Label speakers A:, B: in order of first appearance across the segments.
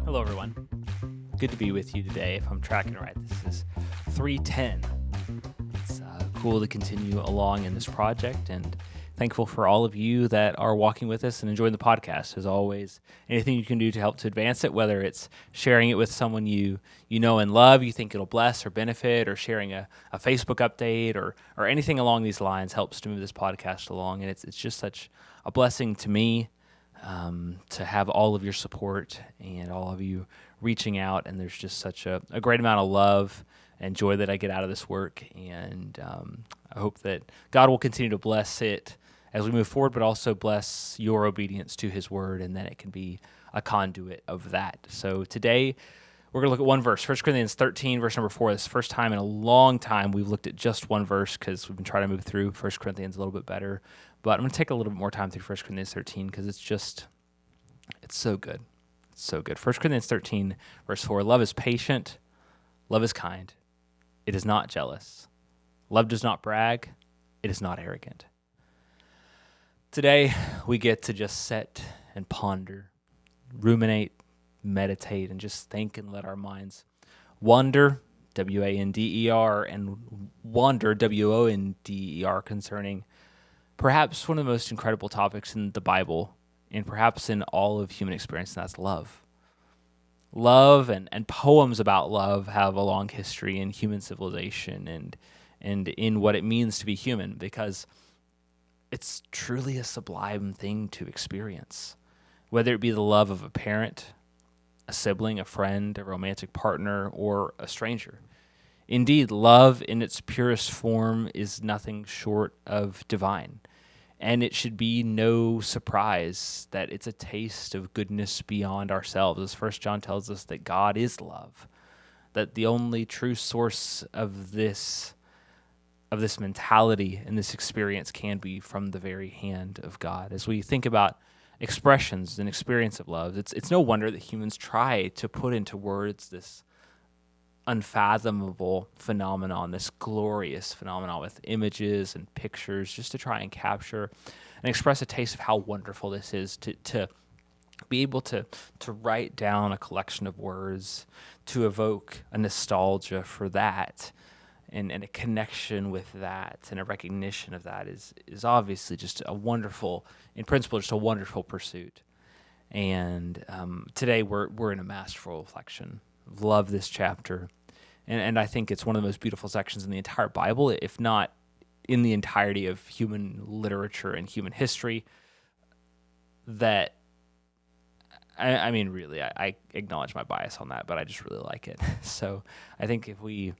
A: Hello, everyone. Good to be with you today. If I'm tracking right, this is 310. It's cool to continue along in this project, and thankful for all of you that are walking with us and enjoying the podcast. As always, anything you can do to help to advance it, whether it's sharing it with someone you know and love, you think it'll bless or benefit, or sharing a Facebook update or anything along these lines, helps to move this podcast along. And it's just such a blessing to me to have all of your support and all of you reaching out. And there's just such a great amount of love and joy that I get out of this work. And I hope that God will continue to bless it as we move forward, but also bless your obedience to his word, and then it can be a conduit of that. So today we're going to look at one verse, 1 Corinthians 13, verse number 4. This is the first time in a long time we've looked at just one verse, because we've been trying to move through 1 Corinthians a little bit better. But I'm going to take a little bit more time through 1 Corinthians 13, because it's so good. It's so good. 1 Corinthians 13, verse 4, love is patient, love is kind. It is not jealous. Love does not brag. It is not arrogant. Today, we get to just sit and ponder, ruminate, meditate, and just think and let our minds wander, W-A-N-D-E-R, and wander, W-O-N-D-E-R, concerning perhaps one of the most incredible topics in the Bible, and perhaps in all of human experience, and that's love. Love and poems about love have a long history in human civilization and in what it means to be human, because it's truly a sublime thing to experience, whether it be the love of a parent, a sibling, a friend, a romantic partner, or a stranger. Indeed, love in its purest form is nothing short of divine, and it should be no surprise that it's a taste of goodness beyond ourselves. As 1 John tells us that God is love, that the only true source of this mentality and this experience can be from the very hand of God. As we think about expressions and experience of love, it's no wonder that humans try to put into words this unfathomable phenomenon, this glorious phenomenon with images and pictures, just to try and capture and express a taste of how wonderful this is, to be able to write down a collection of words, to evoke a nostalgia for that, and a connection with that, and a recognition of that is obviously just a wonderful, in principle, just a wonderful pursuit. And today we're in a masterful reflection. Love this chapter. And I think it's one of the most beautiful sections in the entire Bible, if not in the entirety of human literature and human history. That, I mean, really, I acknowledge my bias on that, but I just really like it. So I think if we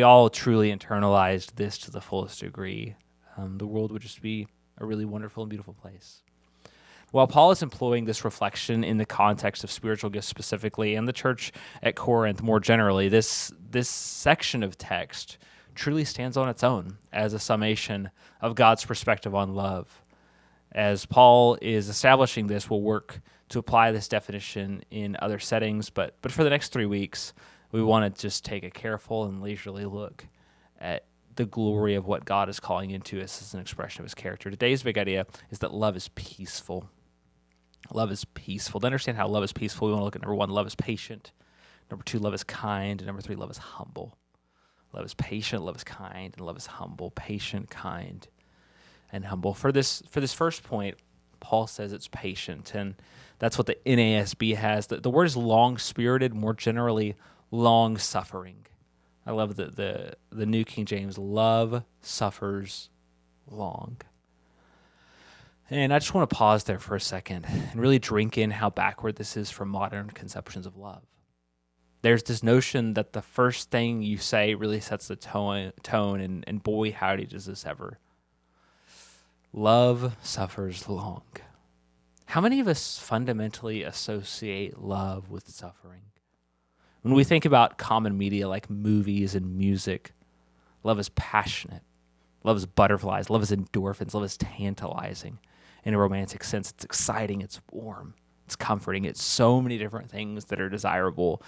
A: all truly internalized this to the fullest degree, the world would just be a really wonderful and beautiful place. While Paul is employing this reflection in the context of spiritual gifts specifically, and the church at Corinth more generally, this section of text truly stands on its own as a summation of God's perspective on love. As Paul is establishing this, we'll work to apply this definition in other settings, but for the next 3 weeks, we want to just take a careful and leisurely look at the glory of what God is calling into us as an expression of his character. Today's big idea is that love is peaceful. Love is peaceful. To understand how love is peaceful, we want to look at number 1, love is patient. Number 2, love is kind. And number 3, love is humble. Love is patient, love is kind, and love is humble. Patient, kind, and humble. For this first point, Paul says it's patient, and that's what the NASB has. The word is long-spirited, more generally long-suffering. I love the New King James, love suffers long. And I just want to pause there for a second and really drink in how backward this is from modern conceptions of love. There's this notion that the first thing you say really sets the tone, and boy, howdy does this ever. Love suffers long. How many of us fundamentally associate love with suffering? When we think about common media like movies and music, love is passionate. Love is butterflies. Love is endorphins. Love is tantalizing. In a romantic sense, it's exciting. It's warm. It's comforting. It's so many different things that are desirable.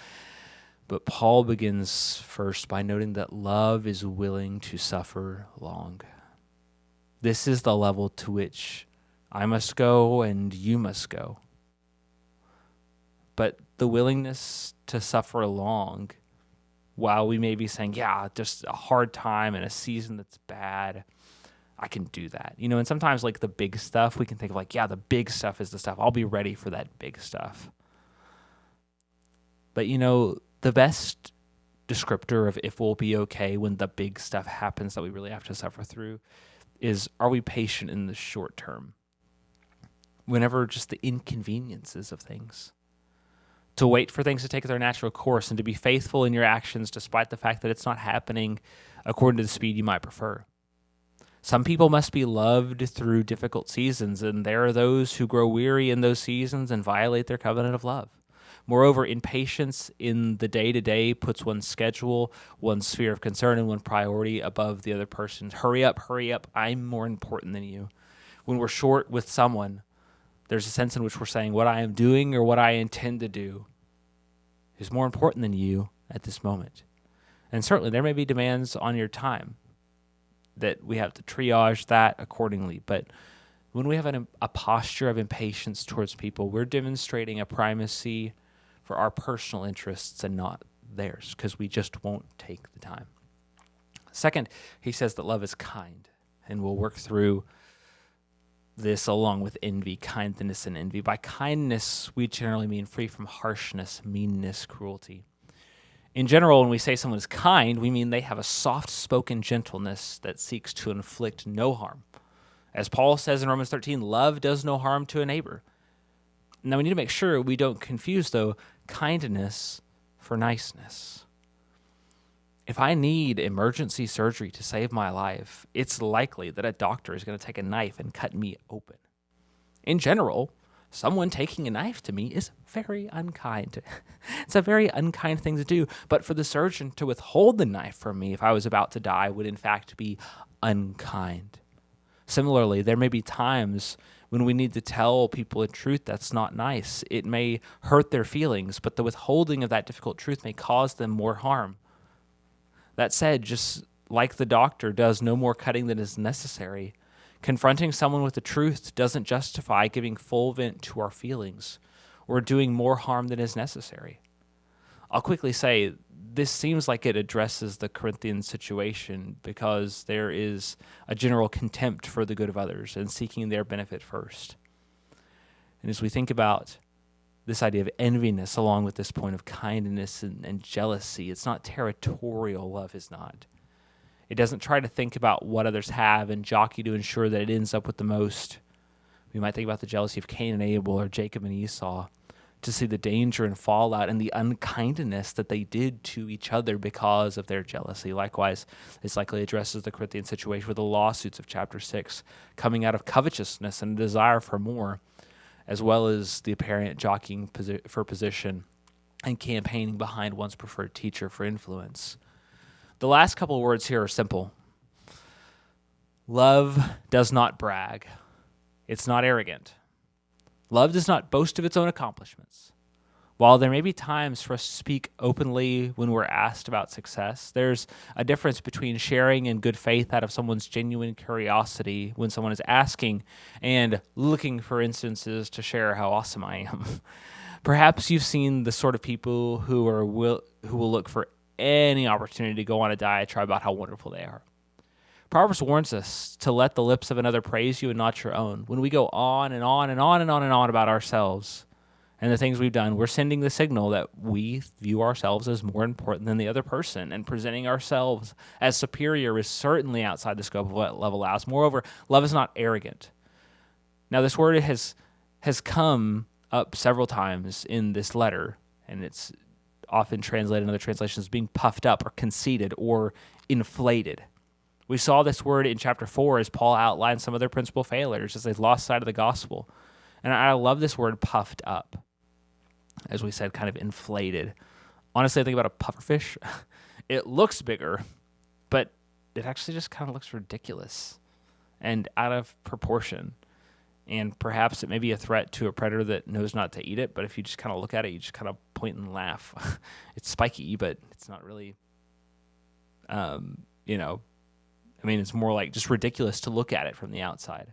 A: But Paul begins first by noting that love is willing to suffer long. This is the level to which I must go and you must go. But the willingness to suffer along while we may be saying, yeah, just a hard time and a season that's bad, I can do that. And sometimes like the big stuff, we can think of like, yeah, the big stuff is the stuff. I'll be ready for that big stuff. But the best descriptor of if we'll be okay when the big stuff happens that we really have to suffer through is, are we patient in the short term? Whenever just the inconveniences of things. To wait for things to take their natural course and to be faithful in your actions despite the fact that it's not happening according to the speed you might prefer. Some people must be loved through difficult seasons, and there are those who grow weary in those seasons and violate their covenant of love. Moreover, impatience in the day-to-day puts one's schedule, one's sphere of concern, and one priority above the other person's. Hurry up, I'm more important than you. When we're short with someone, there's a sense in which we're saying what I am doing or what I intend to do is more important than you at this moment. And certainly there may be demands on your time that we have to triage that accordingly. But when we have a posture of impatience towards people, we're demonstrating a primacy for our personal interests and not theirs, because we just won't take the time. Second, he says that love is kind, and we'll work through this along with envy, kindness and envy. By kindness, we generally mean free from harshness, meanness, cruelty. In general, when we say someone is kind, we mean they have a soft-spoken gentleness that seeks to inflict no harm. As Paul says in Romans 13, love does no harm to a neighbor. Now, we need to make sure we don't confuse, though, kindness for niceness. If I need emergency surgery to save my life, it's likely that a doctor is going to take a knife and cut me open. In general, someone taking a knife to me is very unkind. It's a very unkind thing to do, but for the surgeon to withhold the knife from me if I was about to die would in fact be unkind. Similarly, there may be times when we need to tell people a truth that's not nice. It may hurt their feelings, but the withholding of that difficult truth may cause them more harm. That said, just like the doctor does no more cutting than is necessary, confronting someone with the truth doesn't justify giving full vent to our feelings or doing more harm than is necessary. I'll quickly say this seems like it addresses the Corinthian situation because there is a general contempt for the good of others and seeking their benefit first. And as we think about this idea of enviness along with this point of kindness and jealousy, it's not territorial, love is not. It doesn't try to think about what others have and jockey to ensure that it ends up with the most. We might think about the jealousy of Cain and Abel or Jacob and Esau to see the danger and fallout and the unkindness that they did to each other because of their jealousy. Likewise, this likely addresses the Corinthian situation with the lawsuits of chapter 6 coming out of covetousness and a desire for more, as well as the apparent jockeying for position and campaigning behind one's preferred teacher for influence. The last couple of words here are simple. Love does not brag. It's not arrogant. Love does not boast of its own accomplishments. While there may be times for us to speak openly when we're asked about success, there's a difference between sharing in good faith out of someone's genuine curiosity when someone is asking and looking for instances to share how awesome I am. Perhaps you've seen the sort of people who will look for any opportunity to go on a diatribe about how wonderful they are. Proverbs warns us to let the lips of another praise you and not your own. When we go on and on and on and on and on about ourselves and the things we've done, we're sending the signal that we view ourselves as more important than the other person, and presenting ourselves as superior is certainly outside the scope of what love allows. Moreover, love is not arrogant. Now, this word has come up several times in this letter, and it's often translated in other translations as being puffed up or conceited or inflated. We saw this word in chapter 4 as Paul outlined some of their principal failures as they've lost sight of the gospel. And I love this word puffed up. As we said, kind of inflated. Honestly, I think about a pufferfish. It looks bigger, but it actually just kind of looks ridiculous and out of proportion. And perhaps it may be a threat to a predator that knows not to eat it, but if you just kind of look at it, you just kind of point and laugh. It's spiky, but it's not really, it's more like just ridiculous to look at it from the outside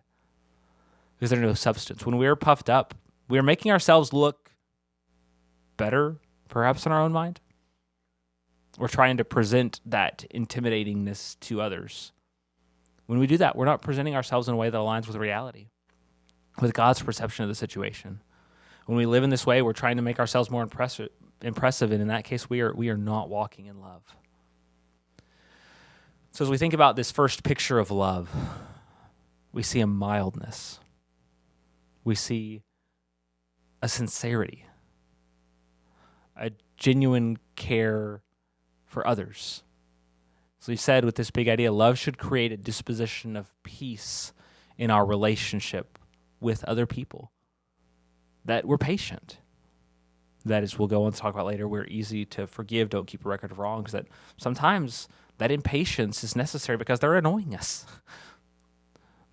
A: because there's no substance. When we are puffed up, we are making ourselves look better, perhaps in our own mind. We're trying to present that intimidatingness to others. When we do that, we're not presenting ourselves in a way that aligns with reality, with God's perception of the situation. When we live in this way, we're trying to make ourselves more impressive, and in that case, we are not walking in love. So as we think about this first picture of love, we see a mildness. We see a sincerity, a genuine care for others. So we said with this big idea, love should create a disposition of peace in our relationship with other people, that we're patient. That is, we'll go on to talk about later, we're easy to forgive, don't keep a record of wrongs, that sometimes that impatience is necessary because they're annoying us.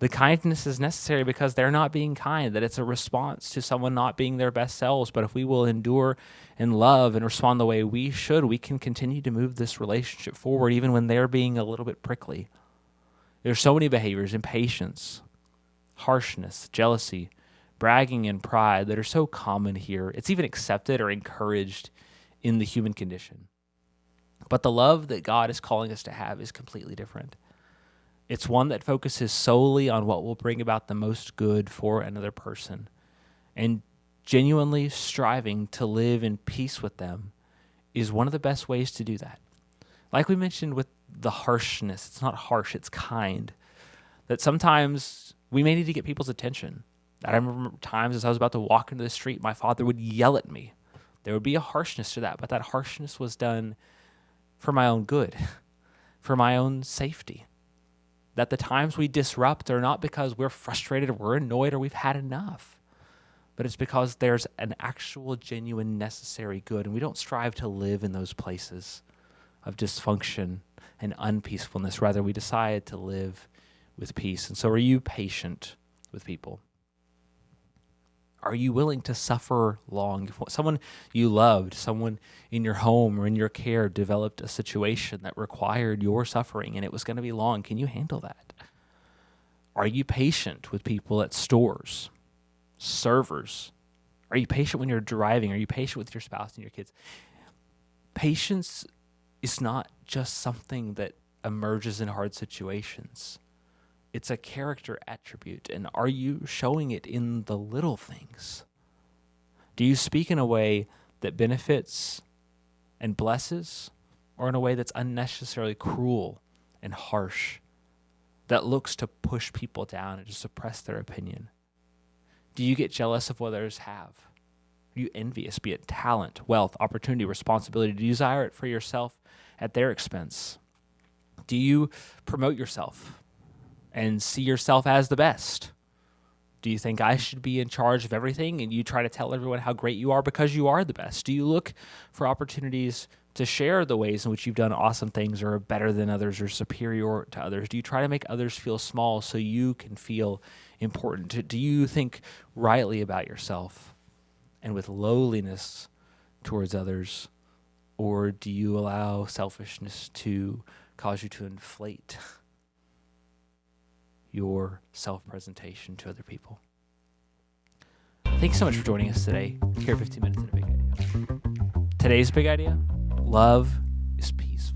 A: The kindness is necessary because they're not being kind, that it's a response to someone not being their best selves. But if we will endure and love and respond the way we should, we can continue to move this relationship forward even when they're being a little bit prickly. There's so many behaviors, impatience, harshness, jealousy, bragging, and pride that are so common here. It's even accepted or encouraged in the human condition. But the love that God is calling us to have is completely different. It's one that focuses solely on what will bring about the most good for another person, and genuinely striving to live in peace with them is one of the best ways to do that. Like we mentioned with the harshness, it's not harsh, it's kind. That sometimes we may need to get people's attention. I remember times as I was about to walk into the street, my father would yell at me. There would be a harshness to that, but that harshness was done for my own good, for my own safety. That the times we disrupt are not because we're frustrated or we're annoyed or we've had enough, but it's because there's an actual, genuine, necessary good, and we don't strive to live in those places of dysfunction and unpeacefulness. Rather, we decide to live with peace. And so are you patient with people? Are you willing to suffer long? If someone you loved, someone in your home or in your care developed a situation that required your suffering and it was going to be long, can you handle that? Are you patient with people at stores, servers? Are you patient when you're driving? Are you patient with your spouse and your kids? Patience is not just something that emerges in hard situations. It's a character attribute, and are you showing it in the little things? Do you speak in a way that benefits and blesses, or in a way that's unnecessarily cruel and harsh, that looks to push people down and to suppress their opinion? Do you get jealous of what others have? Are you envious, be it talent, wealth, opportunity, responsibility? Do you desire it for yourself at their expense? Do you promote yourself and see yourself as the best? Do you think I should be in charge of everything and you try to tell everyone how great you are because you are the best? Do you look for opportunities to share the ways in which you've done awesome things or are better than others or superior to others? Do you try to make others feel small so you can feel important? Do you think rightly about yourself and with lowliness towards others? Or do you allow selfishness to cause you to inflate your self-presentation to other people? Thanks so much for joining us today here at 15 Minutes in a Big Idea. Today's big idea: love is peaceful.